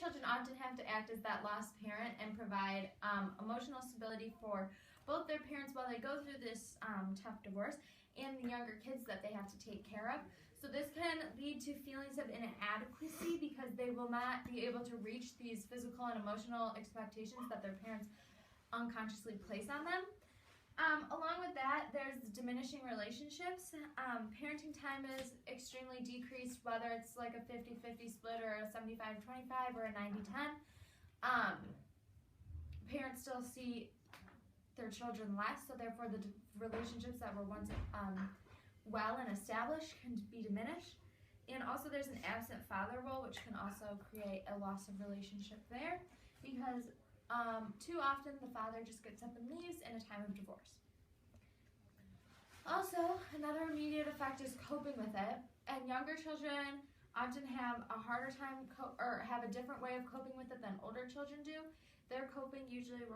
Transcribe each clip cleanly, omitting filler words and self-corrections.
children often have to act as that lost parent and provide emotional stability for both their parents while they go through this tough divorce and the younger kids that they have to take care of. So this can lead to feelings of inadequacy because they will not be able to reach these physical and emotional expectations that their parents unconsciously place on them. Along with that, there's diminishing relationships. Parenting time is extremely decreased, whether it's like a 50-50 split or a 75-25 or a 90-10. Parents still see their children less, so therefore the relationships that were once well and established can be diminished. And also there's an absent father role, which can also create a loss of relationship there because too often the father just gets up and leaves in a time of divorce. Also, another immediate effect is coping with it, and younger children often have a harder time or have a different way of coping with it than older children do. Their coping usually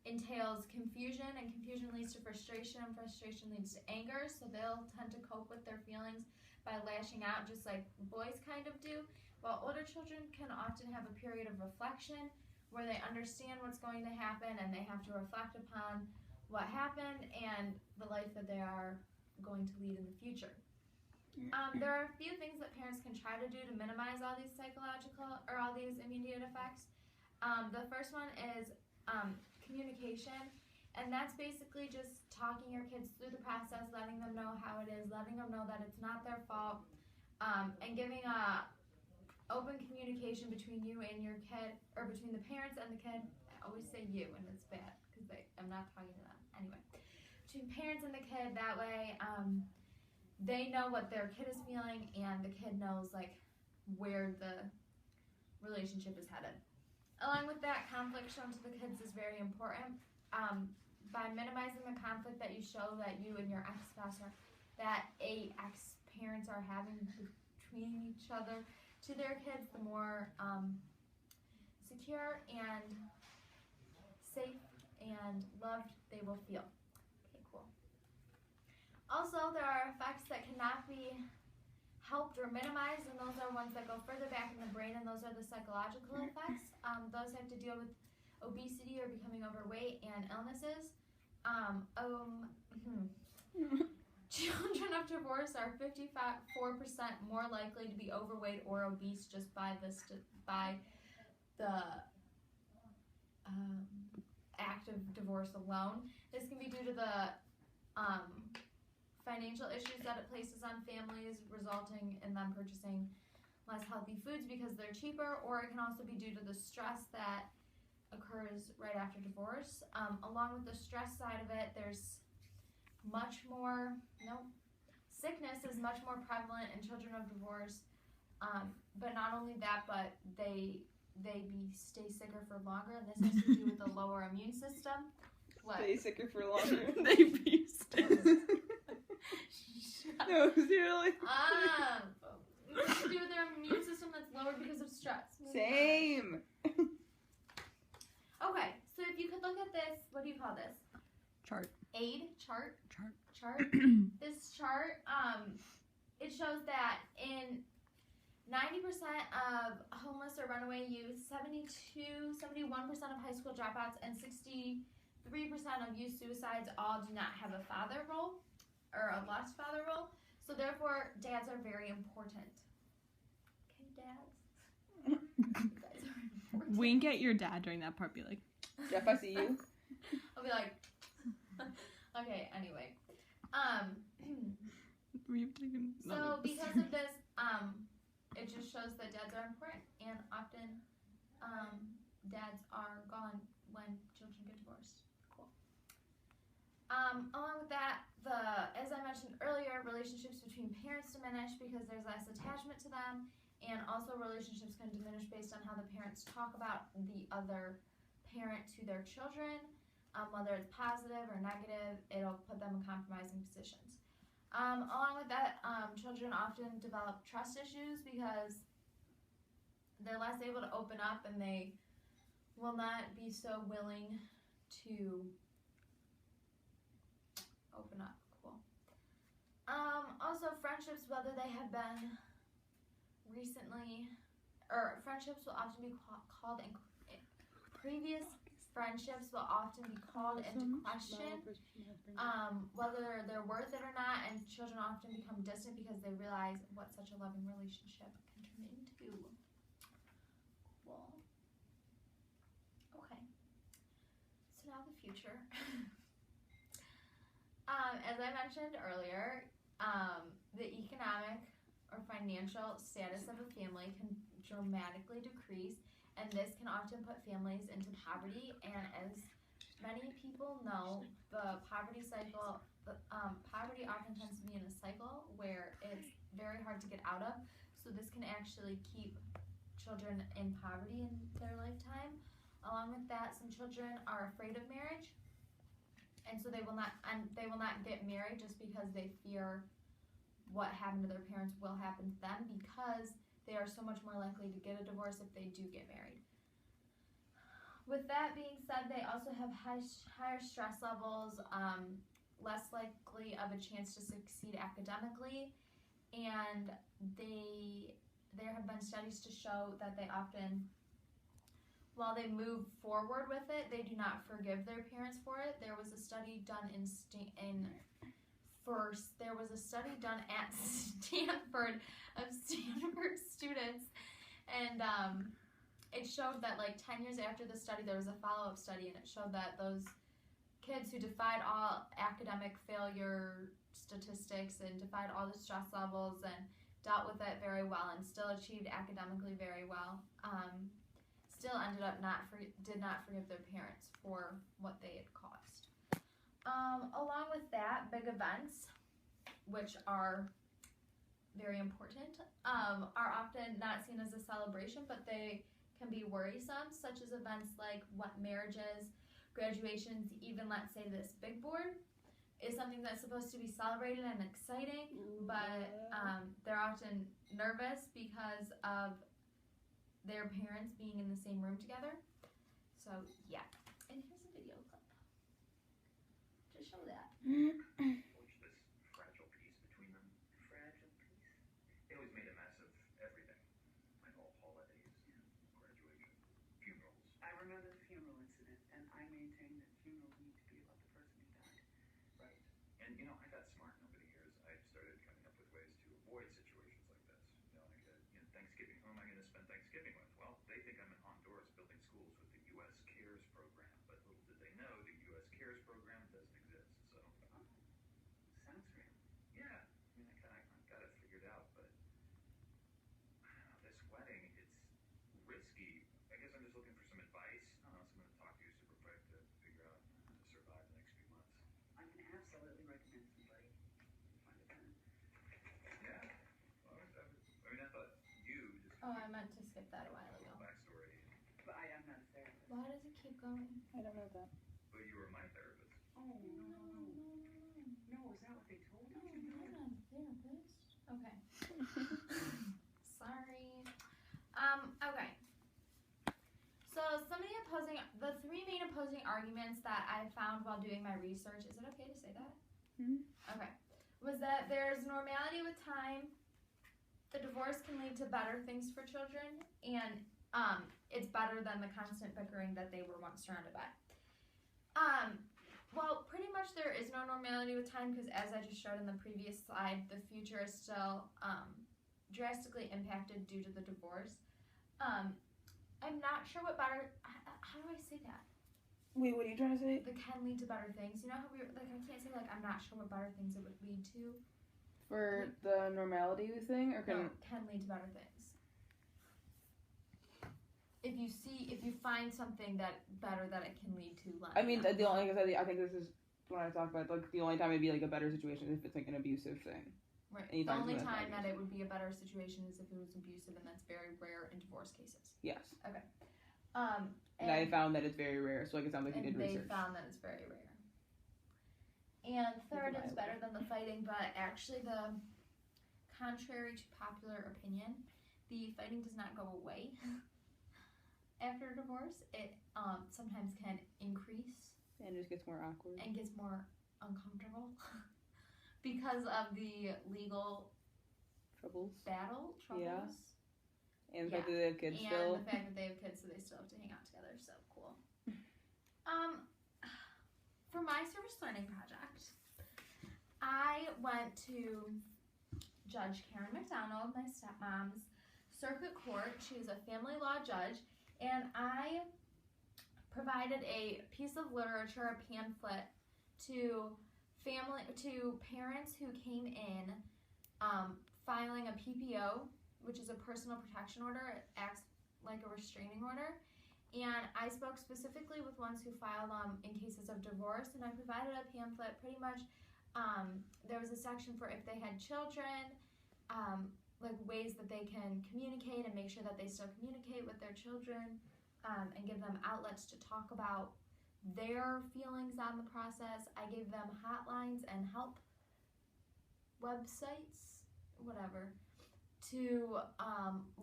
entails confusion, and confusion leads to frustration, and frustration leads to anger, so they'll tend to cope with their feelings by lashing out just like boys kind of do, while older children can often have a period of reflection where they understand what's going to happen and they have to reflect upon what happened and the life that they are going to lead in the future. There are a few things that parents can try to do to minimize all these psychological or all these immediate effects. The first one is communication, and that's basically just talking your kids through the process, letting them know how it is, letting them know that it's not their fault, and giving a open communication between you and your kid, or between the parents and the kid. I always say you, and it's bad because I'm not talking to them. Anyway, between parents and the kid, that way they know what their kid is feeling, and the kid knows like where the relationship is headed. Along with that, conflict shown to the kids is very important. By minimizing the conflict that you show that you and your ex-spouse are, that ex-parents are having between each other to their kids, the more secure and safe and loved they will feel. Okay, cool. Also, there are effects that cannot be helped or minimized, and those are ones that go further back in the brain, and those are the psychological effects. Those have to deal with obesity or becoming overweight and illnesses. Children of divorce are 54% more likely to be overweight or obese just by the act of divorce alone. This can be due to the financial issues that it places on families, resulting in them purchasing less healthy foods because they're cheaper, or it can also be due to the stress that occurs right after divorce. Along with the stress side of it, there's much more, sickness is much more prevalent in children of divorce, but not only that, but they stay sicker for longer, and this has to do with the lower immune system. What? Stay sicker for longer. They be still. No, seriously. It has to do with their immune system that's lowered because of stress. Same. Okay, so if you could look at this, what do you call this? Chart. Chart. Chart. This chart, it shows that in 90% of homeless or runaway youth, 71% of high school dropouts, and 63% of youth suicides all do not have a father role, or a lost father role. So therefore, dads are very important. Okay, dads? You guys are important. Wink at your dad during that part. Be like, Jeff, I see you. I'll be like, okay, anyway. we've taken. So because of this, it just shows that dads are important, and often dads are gone when children get divorced. Cool. Along with that, as I mentioned earlier, relationships between parents diminish because there's less attachment to them, and also relationships can diminish based on how the parents talk about the other parent to their children. Whether it's positive or negative, it'll put them in compromising positions. Along with that, children often develop trust issues because they're less able to open up, and they will not be so willing to open up. Cool. Also, friendships, whether they have been recently friendships will often be called in previous friendships will often be called into question, whether they're worth it or not, and children often become distant because they realize what such a loving relationship can turn into. Cool. Okay. So now the future. As I mentioned earlier, the economic or financial status of a family can dramatically decrease, and this can often put families into poverty. And as many people know, the poverty cycle, poverty often tends to be in a cycle where it's very hard to get out of. So this can actually keep children in poverty in their lifetime. Along with that, some children are afraid of marriage, and so they will not get married just because they fear what happened to their parents will happen to them, because they are so much more likely to get a divorce if they do get married. With that being said, they also have higher stress levels, less likely of a chance to succeed academically, and there have been studies to show that they often, while they move forward with it, they do not forgive their parents for it. There was a study done at Stanford of Stanford students, and it showed that like 10 years after the study, there was a follow-up study, and it showed that those kids who defied all academic failure statistics and defied all the stress levels and dealt with it very well and still achieved academically very well, still ended up did not forgive their parents for what they had caused. Along with that, big events, which are very important, are often not seen as a celebration, but they can be worrisome, such as events like what marriages, graduations, even let's say this big board is something that's supposed to be celebrated and exciting, but they're often nervous because of their parents being in the same room together. So yeah, and here's a video clip to show that. Forge this fragile peace between them. Fragile peace? They always made a mess of everything. Like all holidays, graduation, funerals. I remember the funeral incident, and I maintain that funerals need to be about the person who died. Right. And I got smart over the years. I started coming up with ways to avoid situations like this. Thanksgiving, who am I going to spend Thanksgiving with? Well, they think I'm in Honduras building schools with the U.S. CARES program, but little did they know the U.S. CARES program doesn't exist. So, Sounds real. yeah, I got it figured out, but I don't know, this wedding, it's risky. I guess I'm just looking for some advice. I don't know, someone to talk to super quick to figure out how to survive the next few months. I can absolutely recommend somebody. Find a friend. Yeah. Well, I thought you just Oh, I meant to skip that a while ago. backstory, But I'm not a therapist. Why does it keep going? I don't know that. but you were my therapist. Oh, no. No, is that what they told you? No, I'm not a therapist. Okay. Sorry. Okay. So the three main opposing arguments that I found while doing my research, is it okay to say that? Mhm. Okay. Was that there's normality with time, the divorce can lead to better things for children, and it's better than the constant bickering that they were once surrounded by. Well, pretty much there is no normality with time, because as I just showed in the previous slide, the future is still drastically impacted due to the divorce. I'm not sure what better, how do I say that? Wait, what are you trying to say? That can lead to better things. You know how I can't say I'm not sure what better things it would lead to. For the normality thing, or No, can lead to better things. If you find something that it can lead to. I mean, the only, like I said, I think this is when I talk about, like, the only time it'd be, like, a better situation is if it's, like, an abusive thing. Right. And you The find only something that's time not that it would be a better situation is if it was abusive, and that's very rare in divorce cases. Yes. And I found that it's very rare, so, like, it sounds like you did research. They found that it's very rare. And third, it's better than the fighting, but actually contrary to popular opinion, the fighting does not go away after a divorce. It sometimes can increase. And it just gets more awkward. And gets more uncomfortable because of the legal Troubles. troubles. Yeah. And the Yeah. fact that they have kids and still. the fact that they have kids, so they still have to hang out together. So cool. For my service learning project, I went to Judge Karen McDonald, my stepmom's circuit court. She's a family law judge, and I provided a piece of literature, a pamphlet, to parents who came in filing a PPO, which is a personal protection order. It acts like a restraining order. And I spoke specifically with ones who filed in cases of divorce, and I provided a pamphlet pretty much. There was a section for if they had children, like ways that they can communicate and make sure that they still communicate with their children, and give them outlets to talk about their feelings on the process. I gave them hotlines and help websites, whatever, to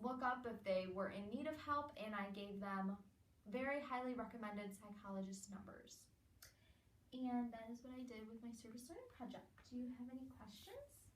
look up if they were in need of help, and I gave them very highly recommended psychologist numbers. And that is what I did with my service learning project. Do you have any questions?